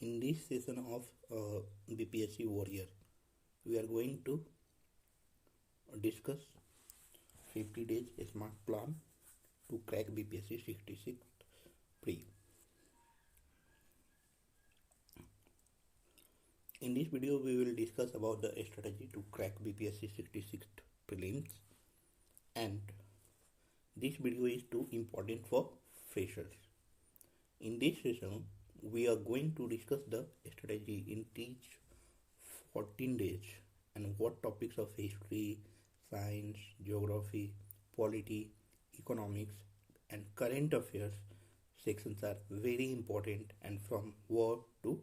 In this session of BPSC Warrior, we are going to discuss 50 days smart plan to crack BPSC 66 pre. In this video, we will discuss about the strategy to crack BPSC 66 prelims, and this video is too important for freshers. In this session, we are going to discuss the strategy in each 14 days and what topics of history, science, geography, polity, economics, and current affairs sections are very important and from where to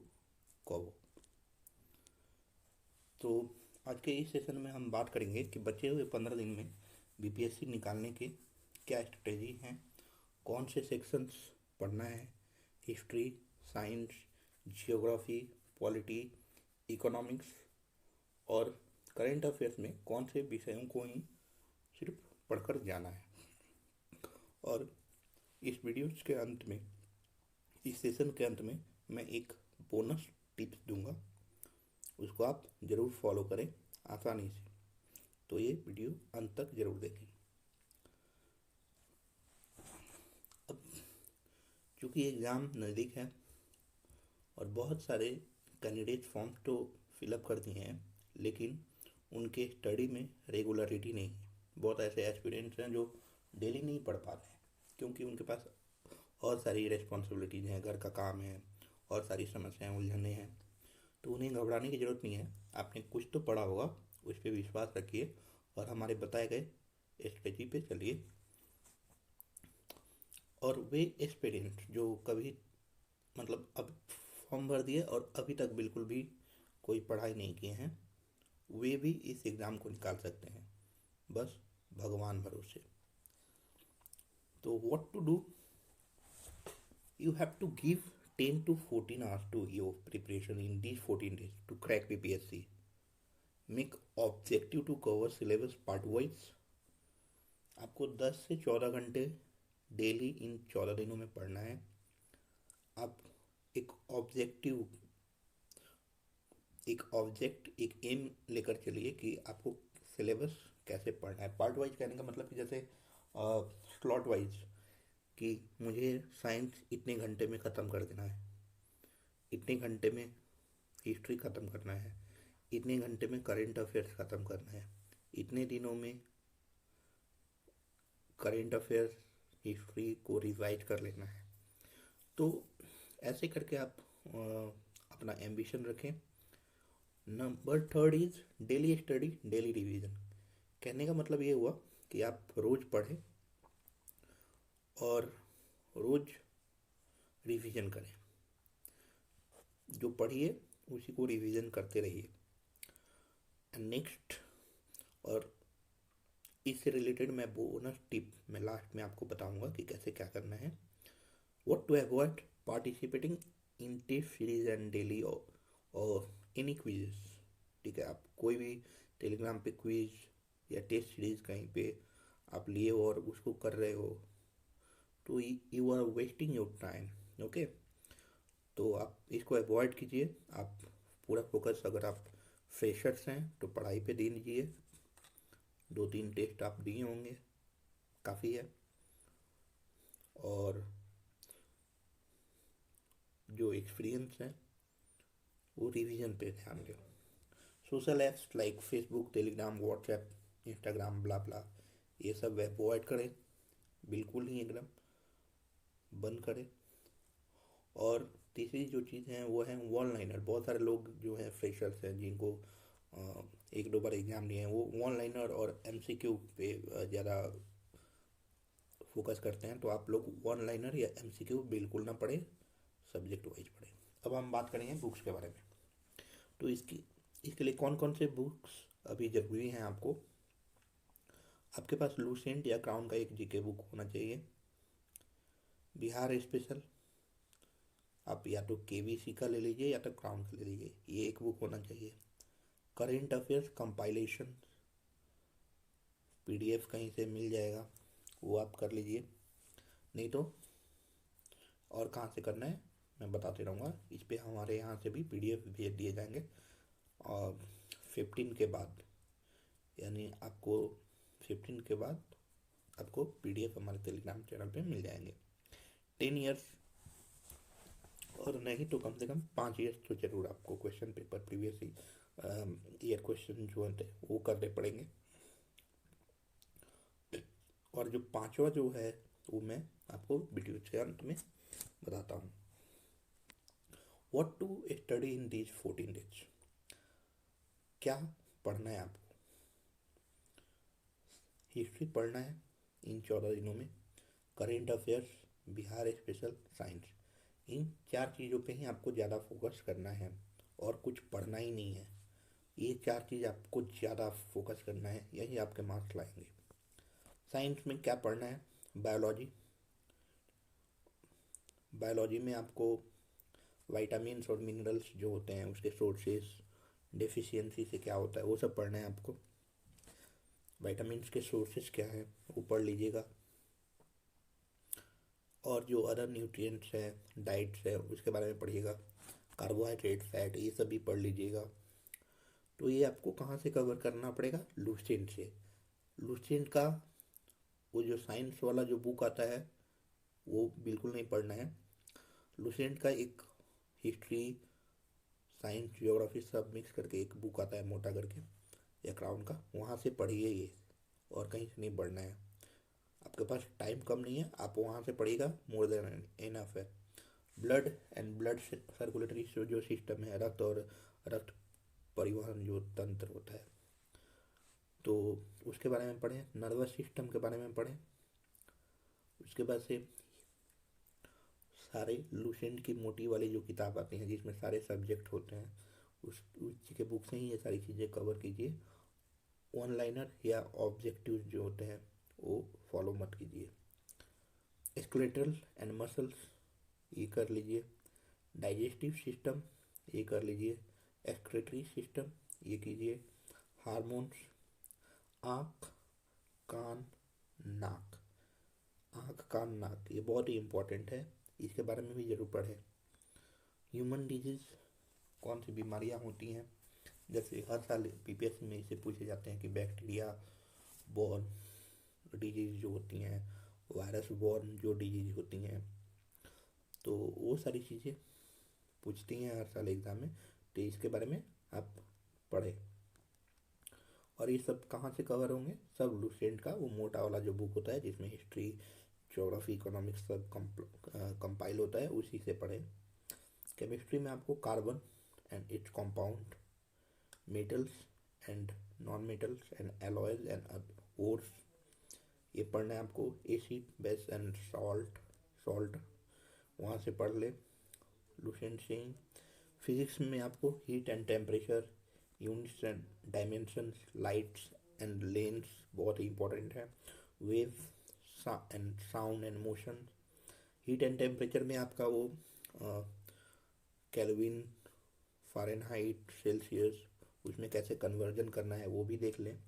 cover. तो आज के इस session में हम बात करेंगे कि बचे हुए 15 दिन में बीपीएससी निकालने के क्या स्ट्रेटजी हैं, कौन से सेक्शंस पढ़ना है, history, science, geography, polity, economics और करंट अफेयर्स में कौन से विषयों को ही सिर्फ पढ़कर जाना है। और इस वीडियो के अंत में, इस सेशन के अंत में मैं एक बोनस टिप्स दूंगा, उसको आप ज़रूर फॉलो करें आसानी से। तो ये वीडियो अंत तक ज़रूर देखें। अब चूँकि एग्ज़ाम नज़दीक है और बहुत सारे कैंडिडेट फॉर्म तो फिलअप कर दिए हैं, लेकिन उनके स्टडी में रेगुलरिटी नहीं है। बहुत ऐसे एस्पिरेंट्स हैं जो डेली नहीं पढ़ पाते हैं क्योंकि उनके पास और सारी रिस्पॉन्सिबिलिटीज़ हैं, घर का काम है और सारी समस्याएं, उलझने हैं। तो उन्हें घबराने की ज़रूरत नहीं है। आपने कुछ तो पढ़ा होगा, उस पर विश्वास रखिए और हमारे बताए गए स्ट्रेटजी पे चलिए। और वे एस्पिरेंट्स जो कभी अब फॉर्म भर दिए और अभी तक बिल्कुल भी कोई पढ़ाई नहीं किए हैं, वे भी इस एग्ज़ाम को निकाल सकते हैं, बस भगवान भरोसे। तो what to do, you have to give 10 to 14 hours to your preparation in these 14 days to crack BPSC. Make objective to cover syllabus part wise. आपको 10 से 14 घंटे डेली इन 14 दिनों में पढ़ना है। आप एक एम लेकर चलिए कि आपको सिलेबस कैसे पढ़ना है। पार्ट वाइज कहने का मतलब कि जैसे स्लॉट वाइज, कि मुझे साइंस इतने घंटे में ख़त्म कर देना है, इतने घंटे में हिस्ट्री ख़त्म करना है, इतने घंटे में करेंट अफेयर्स ख़त्म करना है, इतने दिनों में करेंट अफेयर्स हिस्ट्री को रिवाइज कर लेना है। तो ऐसे करके आप अपना एम्बिशन रखें। Number 3 is daily study, daily revision. कहने का मतलब ये हुआ कि आप रोज़ पढ़ें और रोज़ रिवीजन करें। जो पढ़िए उसी को रिवीजन करते रहिए। नेक्स्ट, और इससे रिलेटेड मैं बोनस टिप मैं लास्ट में आपको बताऊंगा कि कैसे क्या करना है। What to avoid participating in test series and daily और एनी क्विज़। ठीक है, आप कोई भी टेलीग्राम पे क्विज या टेस्ट सीरीज कहीं पे आप लिए हो और उसको कर रहे हो, तो you are wasting your time. Okay, तो आप इसको अवॉइड कीजिए। आप पूरा फोकस, अगर आप फ्रेशर्स हैं तो पढ़ाई पे दे दीजिए। 2-3 टेस्ट आप दिए होंगे, काफ़ी है। और जो एक्सपीरियंस है वो रिवीजन पे ध्यान दें। Social apps like Facebook, Telegram, WhatsApp, Instagram, blah blah, ये सब अवॉइड करें, बिल्कुल ही एकदम बंद करें। और तीसरी जो चीज़ है वो है वन लाइनर। बहुत सारे लोग जो हैं फ्रेशर्स हैं जिनको 1-2 बार एग्ज़ाम दिए हैं, वो वन लाइनर और एमसीक्यू पे ज़्यादा फोकस करते हैं। तो आप लोग वन लाइनर या एमसीक्यू बिल्कुल ना पढ़ें, सब्जेक्ट वाइज पढ़ें। अब हम बात करेंगे बुक्स के बारे में। तो इसके लिए कौन कौन से बुक्स अभी ज़रूरी हैं आपको। आपके पास लूसेंट या क्राउन का एक जीके बुक होना चाहिए। बिहार स्पेशल आप या तो केबीसी का ले लीजिए या तो क्राउन का ले लीजिए, ये एक बुक होना चाहिए। करेंट अफेयर्स कंपाइलेशन पीडीएफ कहीं से मिल जाएगा, वो आप कर लीजिए। नहीं तो और कहाँ से करना है, मैं बताते रहूँगा। इस पे हमारे यहाँ से भी PDF भेज दिए जाएंगे। और 15 के बाद, यानी आपको 15 के बाद आपको PDF हमारे टेलीग्राम चैनल पे मिल जाएंगे। 10 ईयर्स और नहीं तो कम से कम 5 ईयर्स तो जरूर आपको question paper previous year question जो होते हैं वो करने पड़ेंगे। और जो पांचवा जो है वो मैं आपको वीडियो के अंत में बताता हूँ। What to study in these 14 days, क्या पढ़ना है आपको। हिस्ट्री पढ़ना है इन 14 दिनों में, current affairs, Bihar special, science. इन 4 चीज़ों पे ही आपको ज़्यादा फोकस करना है और कुछ पढ़ना ही नहीं है। ये 4 चीज़ आपको ज़्यादा फोकस करना है, यही आपके मार्क्स लाएंगे। साइंस में क्या पढ़ना है, बायोलॉजी। बायोलॉजी में आपको विटामिन्स और मिनरल्स जो होते हैं उसके सोर्सेस, डेफिशिएंसी से क्या होता है वो सब पढ़ना है आपको। विटामिन्स के सोर्सेस क्या है वो पढ़ लीजिएगा। और जो अदर न्यूट्रिएंट्स है, डाइट्स है, उसके बारे में पढ़िएगा। कार्बोहाइड्रेट, फैट, ये सब भी पढ़ लीजिएगा। तो ये आपको कहाँ से कवर करना पड़ेगा, लुसेंट से। लुसेंट का वो जो साइंस वाला जो बुक आता है वो बिल्कुल नहीं पढ़ना है। लुसेंट का एक हिस्ट्री, साइंस, जियोग्राफी सब मिक्स करके एक बुक आता है मोटा करके, या क्राउन का, वहाँ से पढ़िए ये, और कहीं से नहीं पढ़ना है। आपके पास टाइम कम नहीं है, आप वहाँ से पढ़िएगा, मोर देन इनफ है। ब्लड एंड ब्लड सर्कुलेटरी जो सिस्टम है, रक्त और रक्त परिवहन जो तंत्र होता है, तो उसके बारे में पढ़ें। नर्वस सिस्टम के बारे में पढ़ें। उसके बाद से सारे लुसेंट की मोटी वाली जो किताब आती हैं जिसमें सारे सब्जेक्ट होते हैं, उस के बुक से ही ये सारी चीज़ें कवर कीजिए। ऑनलाइनर या ऑब्जेक्टिव जो होते हैं वो फॉलो मत कीजिए। स्केलेटल एंड मसल्स ये कर लीजिए। डाइजेस्टिव सिस्टम ये कर लीजिए। एक्सक्रीटरी सिस्टम ये कीजिए। हार्मोन्स, आँख, कान, नाक। आँख, कान, नाक ये बहुत ही इम्पोर्टेंट है, इसके बारे में भी ज़रूर पढ़ें। ह्यूमन डिजीज़, कौन सी बीमारियाँ होती हैं, जैसे हर साल PPSC में इसे पूछे जाते हैं कि बैक्टीरिया बॉर्न डिजीज़ जो होती हैं, वायरस बॉर्न जो डिजीज़ होती हैं, तो वो सारी चीज़ें पूछती हैं हर साल एग्ज़ाम में, तो इसके बारे में आप पढ़ें। और ये सब कहाँ से कवर होंगे, सब लुसेंट का वो मोटा वाला जो बुक होता है जिसमें हिस्ट्री, ज्योग्राफी, इकोनॉमिक्स सब कंपाइल होता है, उसी से पढ़ें। केमिस्ट्री में आपको carbon and its compound, metals and non metals and alloys and ores ये पढ़ना है आपको। Acid, base and salt, salt वहाँ से पढ़ ले लुसेंट से ही। फिजिक्स में आपको heat and temperature, units and dimensions, lights and lens बहुत ही इंपॉर्टेंट है। Wave and sound and motion. Heat and temperature में आपका वो केल्विन, फ़ारेनहाइट, सेल्सियस, उसमें कैसे कन्वर्जन करना है वो भी देख लें।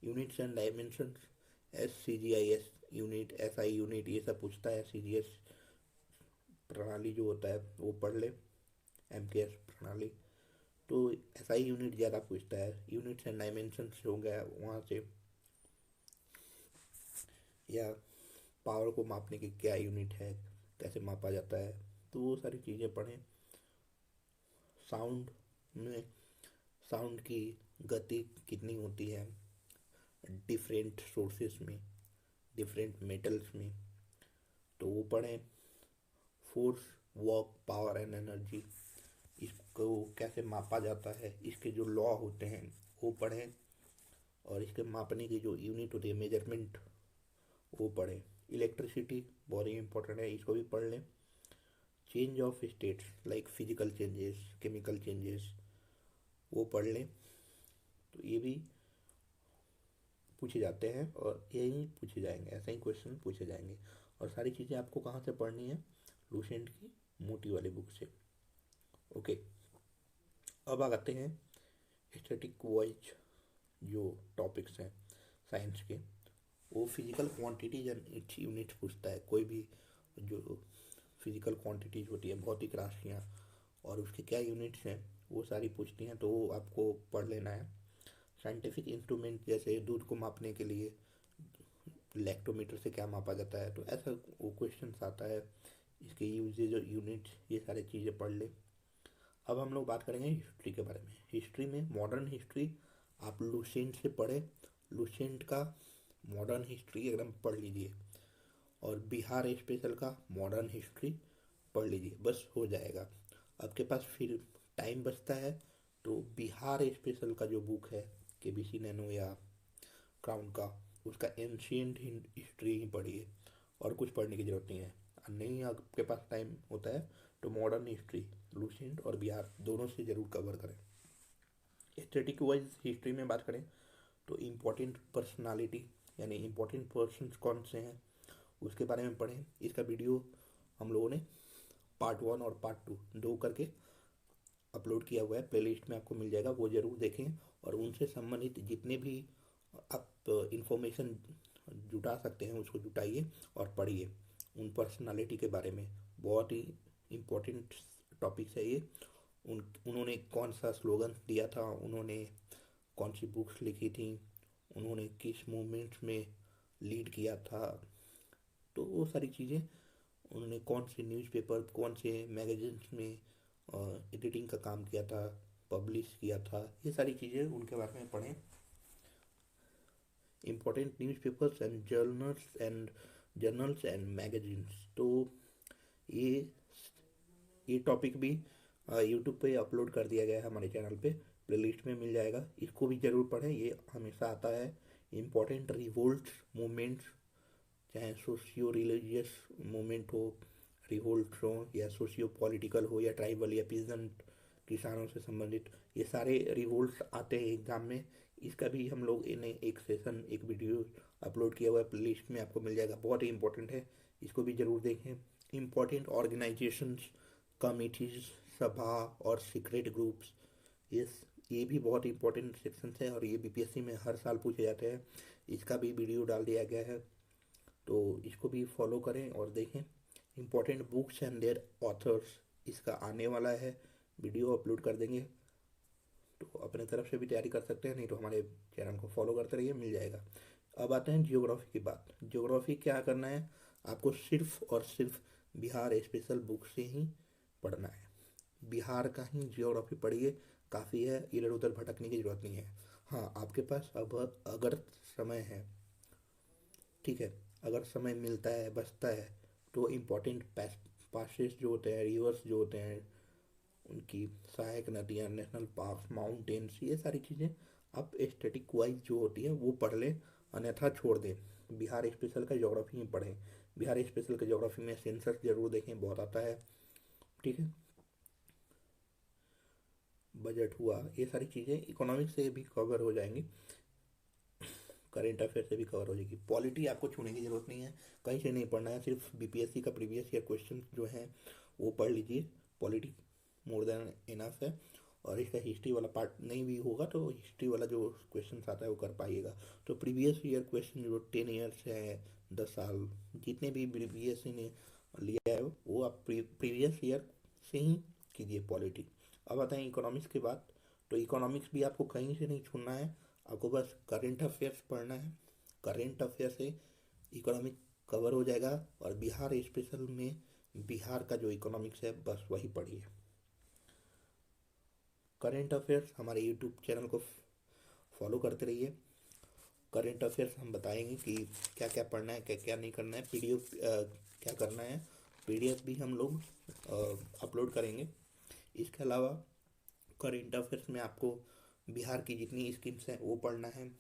Units and dimensions, SCGIS unit, SI unit ये सब पूछता है। CGS प्रणाली जो होता है वो पढ़ ले, MKS प्रणाली, तो SI यूनिट ज़्यादा पूछता है। यूनिट्स एंड डायमेंशंस हो गया वहाँ से, या पावर को मापने की क्या यूनिट है, कैसे मापा जाता है, तो वो सारी चीज़ें पढ़ें। साउंड में साउंड की गति कितनी होती है डिफरेंट सोर्सेस में, डिफरेंट मेटल्स में, तो वो पढ़ें। Force, work, power and energy, इसको कैसे मापा जाता है, इसके जो लॉ होते हैं वो पढ़ें। और इसके मापने की जो यूनिट होती है, मेजरमेंट, वो पढ़ें। इलेक्ट्रिसिटी बहुत ही इंपॉर्टेंट है, इसको भी पढ़ लें। Change of states like physical changes, chemical changes, वो पढ़ लें। तो ये भी पूछे जाते हैं और यही पूछे जाएंगे, ऐसे ही क्वेश्चन पूछे जाएंगे। और सारी चीज़ें आपको कहाँ से पढ़नी है, लुसेंट की मोटी वाली बुक से। ओके, अब आते हैं स्टैटिक वाइज जो टॉपिक्स हैं साइंस के, वो physical quantities and it's units पूछता है। कोई भी जो फिजिकल क्वांटिटीज होती है, भौतिक राशियाँ, और उसके क्या यूनिट्स हैं वो सारी पूछती हैं, तो वो आपको पढ़ लेना है। साइंटिफिक इंस्ट्रूमेंट जैसे दूध को मापने के लिए लैक्टोमीटर से क्या मापा जाता है, तो ऐसा वो क्वेश्चन आता है। इसके यूजेज और यूनिट्स, ये सारी चीज़ें पढ़ ले। अब हम लोग बात करेंगे हिस्ट्री के बारे में। हिस्ट्री में मॉडर्न हिस्ट्री आप लुसेंट से पढ़े, लुसेंट का मॉडर्न हिस्ट्री एकदम पढ़ लीजिए, और बिहार स्पेशल का मॉडर्न हिस्ट्री पढ़ लीजिए, बस हो जाएगा। आपके पास फिर टाइम बचता है तो बिहार स्पेशल का जो बुक है केबीसी नैनो या क्राउन का, उसका एंशियंट हिस्ट्री ही पढ़िए, और कुछ पढ़ने की ज़रूरत नहीं है। नहीं आपके पास टाइम होता है तो मॉडर्न हिस्ट्री लुसेंट और बिहार दोनों से ज़रूर कवर करें। एस्थेटिक वाइज हिस्ट्री में बात करें तो इम्पोर्टेंट पर्सनालिटी यानी इम्पोर्टेंट पर्सन्स कौन से हैं उसके बारे में पढ़ें। इसका वीडियो हम लोगों ने पार्ट 1 और पार्ट 2 दो करके अपलोड किया हुआ है, प्लेलिस्ट में आपको मिल जाएगा, वो ज़रूर देखें। और उनसे संबंधित जितने भी आप इंफॉर्मेशन जुटा सकते हैं उसको जुटाइए और पढ़िए उन पर्सनालिटी के बारे में। बहुत ही इम्पोर्टेंट टॉपिक्स है ये। उन्होंने कौन सा स्लोगन दिया था, उन्होंने कौन सी बुक्स लिखी थी, उन्होंने किस मूवमेंट्स में लीड किया था, तो वो सारी चीज़ें, उन्होंने कौन से न्यूज़पेपर कौन से मैगजीन्स में एडिटिंग का काम किया था, पब्लिश किया था, ये सारी चीज़ें उनके बारे में पढ़ें। Important newspapers and journals and magazines, तो ये ये टॉपिक भी यूट्यूब पे अपलोड कर दिया गया है हमारे चैनल पे, प्लेलिस्ट में मिल जाएगा, इसको भी ज़रूर पढ़ें, ये हमेशा आता है। इम्पोर्टेंट रिवोल्ट मूवमेंट्स, चाहे सोशियो रिलीजियस मूवमेंट हो, रिवोल्ट हो, या सोशियो पॉलिटिकल हो, या ट्राइबल या पीजेंट किसानों से संबंधित, ये सारे रिवोल्ट्स आते हैं एग्ज़ाम में। इसका भी हम लोग इन्हें एक सेशन एक वीडियो अपलोड किया हुआ है, प्लेलिस्ट में आपको मिल जाएगा, बहुत ही इंपॉर्टेंट है, इसको भी ज़रूर देखें। इम्पोर्टेंट ऑर्गेनाइजेशंस, कमिटीज़, सभा और सीक्रेट ग्रुप्स, ये भी बहुत इंपॉर्टेंट सेक्शन है, और ये बीपीएससी में हर साल पूछे जाते हैं। इसका भी वीडियो डाल दिया गया है, तो इसको भी फॉलो करें और देखें। Important books and their authors, इसका आने वाला है, वीडियो अपलोड कर देंगे, तो अपने तरफ से भी तैयारी कर सकते हैं, नहीं तो हमारे चैनल को फॉलो करते रहिए, मिल जाएगा। अब आते हैं जियोग्राफी की बात। जियोग्राफी क्या करना है, आपको सिर्फ और सिर्फ बिहार स्पेशल बुक से ही पढ़ना है, बिहार का ही जियोग्राफी पढ़िए, काफ़ी है, इधर उधर भटकने की ज़रूरत नहीं है। हाँ, आपके पास अब अगर समय है, ठीक है, अगर समय मिलता है बचता है, तो इम्पोर्टेंट पासेस जो होते हैं, रिवर्स जो होते हैं, उनकी सहायक नदियाँ, नेशनल पार्क, माउंटेन्स, ये सारी चीज़ें आप एस्थेटिक वाइज जो होती है वो पढ़ लें, अन्यथा छोड़ दें। बिहार स्पेशल का ज्योग्राफी ही पढ़ें। बिहार स्पेशल का ज्योग्राफी में सेंसस जरूर देखें, बहुत आता है, ठीक है। बजट हुआ, ये सारी चीज़ें इकोनॉमिक्स से भी कवर हो जाएंगी, करेंट अफेयर से भी कवर हो जाएगी। पॉलिटी आपको छूने की ज़रूरत नहीं है, कहीं से नहीं पढ़ना है, सिर्फ बीपीएससी का प्रीवियस ईयर क्वेश्चन जो हैं वो पढ़ लीजिए, पॉलिटी मोर देन इनफ है। और इसका हिस्ट्री वाला पार्ट नहीं भी होगा तो हिस्ट्री वाला जो क्वेश्चन आता है वो कर पाइएगा। तो प्रीवियस ईयर क्वेश्चन जो 10 ईयर्स है, 10 साल, जितने भी बीपीएससी ने लिया है वो आप प्रीवियस ईयर से ही कीजिए पॉलिटी। अब आते हैं इकोनॉमिक्स की बात। तो इकोनॉमिक्स भी आपको कहीं से नहीं छूटना है, आपको बस करेंट अफेयर्स पढ़ना है, करेंट अफेयर से इकोनॉमिक कवर हो जाएगा। और बिहार स्पेशल में बिहार का जो इकोनॉमिक्स है बस वही पढ़िए। करेंट अफेयर्स हमारे यूट्यूब चैनल को फॉलो करते रहिए, करेंट अफेयर्स हम बताएंगे कि क्या क्या पढ़ना है, क्या क्या नहीं करना है, पीडीएफ क्या करना है, पीडीएफ भी हम लोग अपलोड करेंगे। इसके अलावा करेंट अफेयर्स में आपको बिहार की जितनी स्कीम्स हैं वो पढ़ना है,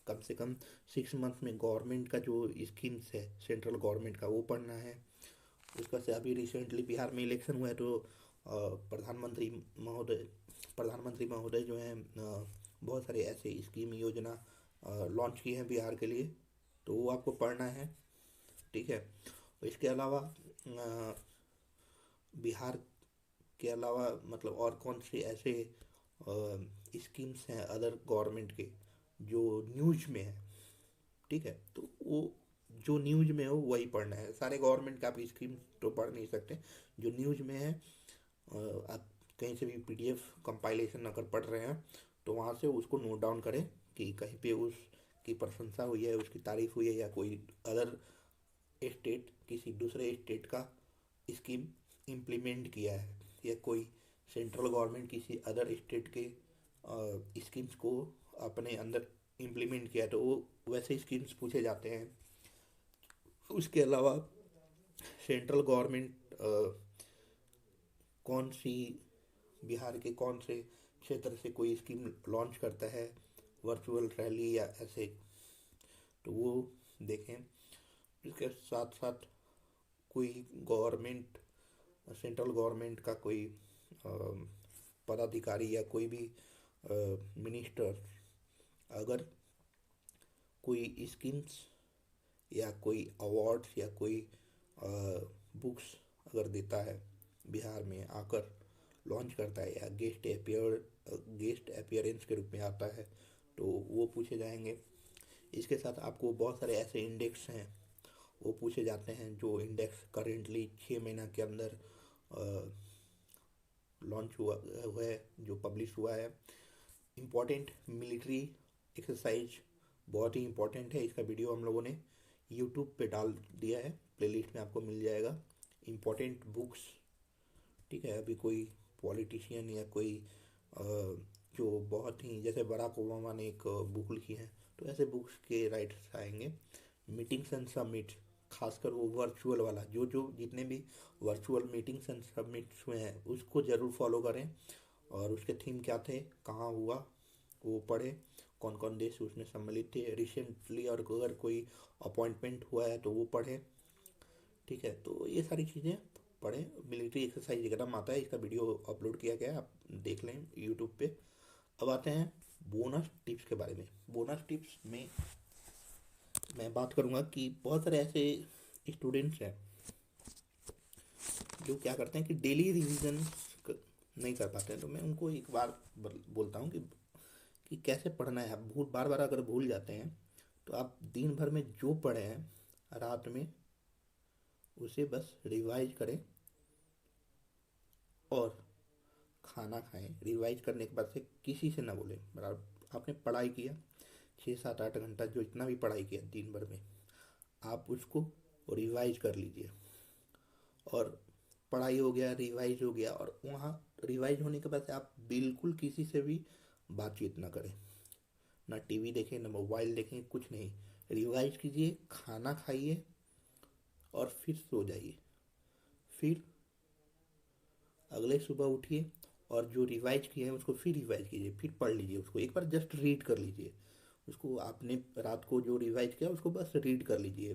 कम से कम 6 मंथ में गवर्नमेंट का जो स्कीम्स है सेंट्रल गवर्नमेंट का वो पढ़ना है। उसका से अभी रिसेंटली बिहार में इलेक्शन हुआ है, तो प्रधानमंत्री महोदय जो हैं बहुत सारे ऐसे स्कीम योजना लॉन्च की हैं बिहार के लिए, तो वो आपको पढ़ना है, ठीक है। इसके अलावा बिहार के अलावा मतलब और कौन से ऐसे स्कीम्स हैं अदर गवर्नमेंट के जो न्यूज में है, ठीक है, तो वो जो न्यूज में हो वही पढ़ना है। सारे गवर्नमेंट का आप स्कीम तो पढ़ नहीं सकते, जो न्यूज में है आप कहीं से भी पीडीएफ कंपाइलेशन अगर पढ़ रहे हैं तो वहाँ से उसको नोट डाउन करें कि कहीं पे उसकी प्रशंसा हुई है, उसकी तारीफ हुई है, या कोई अदर स्टेट किसी दूसरे स्टेट का स्कीम इम्प्लीमेंट किया है, या कोई सेंट्रल गवर्नमेंट किसी अदर स्टेट के स्कीम्स को अपने अंदर इम्प्लीमेंट किया, तो वो वैसे स्कीम्स पूछे जाते हैं। उसके अलावा सेंट्रल गवर्नमेंट कौन सी बिहार के कौन से क्षेत्र से कोई स्कीम लॉन्च करता है, वर्चुअल रैली या ऐसे, तो वो देखें। इसके साथ साथ कोई गवर्नमेंट सेंट्रल गवर्नमेंट का कोई पदाधिकारी या कोई भी मिनिस्टर अगर कोई स्कीम्स या कोई अवार्ड्स या कोई बुक्स अगर देता है, बिहार में आकर लॉन्च करता है, या गेस्ट अपीयरेंस के रूप में आता है, तो वो पूछे जाएंगे। इसके साथ आपको बहुत सारे ऐसे इंडेक्स हैं वो पूछे जाते हैं, जो इंडेक्स करेंटली 6 महीना के अंदर लॉन्च हुआ है, जो पब्लिश हुआ है। इम्पॉर्टेंट मिलिट्री एक्सरसाइज बहुत ही इम्पोर्टेंट है, इसका वीडियो हम लोगों ने यूट्यूब पे डाल दिया है, प्लेलिस्ट में आपको मिल जाएगा। इम्पॉर्टेंट बुक्स, ठीक है, अभी कोई पॉलिटिशियन या कोई जो बहुत ही, जैसे बराक ओबामा ने एक बुक लिखी है, तो ऐसे बुक्स के राइट्स आएंगे। मीटिंग्स एंड समिट, खासकर वो वर्चुअल वाला, जो जो जितने भी वर्चुअल मीटिंग्स एंड समिट्स हुए हैं उसको ज़रूर फॉलो करें, और उसके थीम क्या थे, कहाँ हुआ, वो पढ़े, कौन कौन देश उसमें सम्मिलित थे रिसेंटली, और अगर कोई अपॉइंटमेंट हुआ है तो वो पढ़ें, ठीक है। तो ये सारी चीज़ें पढ़ें। मिलिट्री एक्सरसाइज एकदम आता है, इसका वीडियो अपलोड किया गया है, आप देख लें यूट्यूब पे। अब आते हैं बोनस टिप्स के बारे में। बोनस टिप्स में मैं बात करूँगा कि बहुत सारे ऐसे स्टूडेंट्स हैं जो क्या करते हैं कि डेली रिवीजन नहीं कर पाते हैं, तो मैं उनको एक बार बोलता हूँ कि कैसे पढ़ना है। आप बार बार अगर भूल जाते हैं तो आप दिन भर में जो पढ़े हैं रात में उसे बस रिवाइज करें और खाना खाएं। रिवाइज करने के बाद से किसी से ना बोलें, आपने पढ़ाई किया 6 7 8 घंटा, जो इतना भी पढ़ाई किया दिन भर में, आप उसको रिवाइज कर लीजिए। और पढ़ाई हो गया, रिवाइज हो गया, और वहाँ रिवाइज होने के बाद से आप बिल्कुल किसी से भी बातचीत ना करें, ना टीवी देखें, ना मोबाइल देखें, कुछ नहीं। रिवाइज कीजिए, खाना खाइए और फिर सो जाइए। फिर अगले सुबह उठिए और जो रिवाइज किया है उसको फिर रिवाइज कीजिए, फिर पढ़ लीजिए उसको, एक बार जस्ट रीड कर लीजिए उसको। आपने रात को जो रिवाइज किया उसको बस रीड कर लीजिए,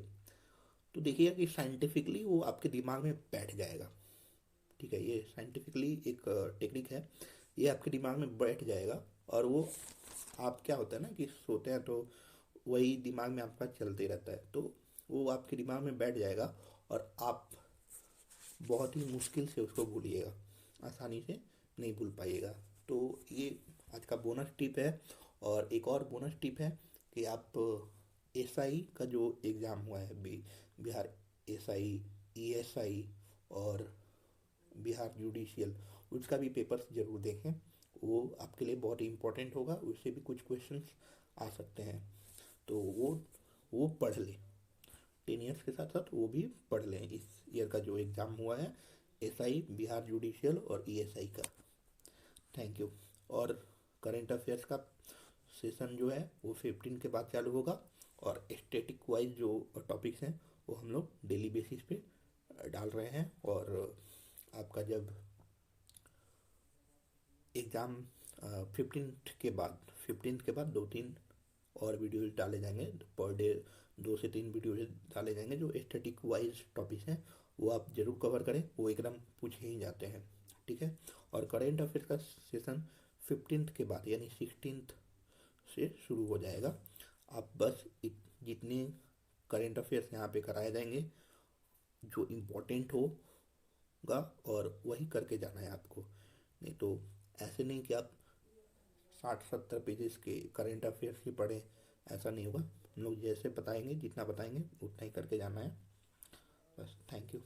तो देखिएगा कि साइंटिफिकली वो आपके दिमाग में बैठ जाएगा, ठीक है। ये साइंटिफिकली एक टेक्निक है, ये आपके दिमाग में बैठ जाएगा। और वो आप क्या होता है ना कि सोते हैं तो वही दिमाग में आपका चलते रहता है, तो वो आपके दिमाग में बैठ जाएगा और आप बहुत ही मुश्किल से उसको भूलिएगा, आसानी से नहीं भूल पाइएगा। तो ये आज का बोनस टिप है। और एक और बोनस टिप है कि आप एसआई का जो एग्ज़ाम हुआ है, बिहार एसआई, ईएसआई और बिहार जुडिशियल, उसका भी पेपर्स ज़रूर देखें, वो आपके लिए बहुत ही इम्पोर्टेंट होगा, उससे भी कुछ क्वेश्चंस आ सकते हैं, तो वो पढ़ लें। 10 ईयर्स के साथ साथ वो भी पढ़ लें, इस ईयर का जो एग्ज़ाम हुआ है एसआई, बिहार जुडिशियल और ईएसआई का। Thank you. और करेंट अफेयर्स का सेशन जो है वो 15 के बाद चालू होगा, और स्टैटिक वाइज जो टॉपिक्स हैं वो हम लोग डेली बेसिस पे डाल रहे हैं। और आपका जब एग्ज़ाम 15 के बाद 2 3 और वीडियोज डाले जाएंगे पर डे, 2 से 3 वीडियोज डाले जाएंगे जो एस्थेटिक वाइज टॉपिक्स हैं, वो आप जरूर कवर करें, वो एकदम पूछे ही जाते हैं, ठीक है। और करेंट अफेयर का सेशन 15 के बाद यानी 16 से शुरू हो जाएगा। आप बस जितने करेंट अफेयर्स यहाँ पे कराए जाएंगे जो इम्पोर्टेंट होगा और वही करके जाना है आपको, नहीं तो ऐसे नहीं कि आप 60 70 पेजेस के करेंट अफेयर्स ही पढ़ें, ऐसा नहीं होगा। हम लोग जैसे बताएंगे, जितना बताएंगे उतना ही करके जाना है। बस, थैंक यू।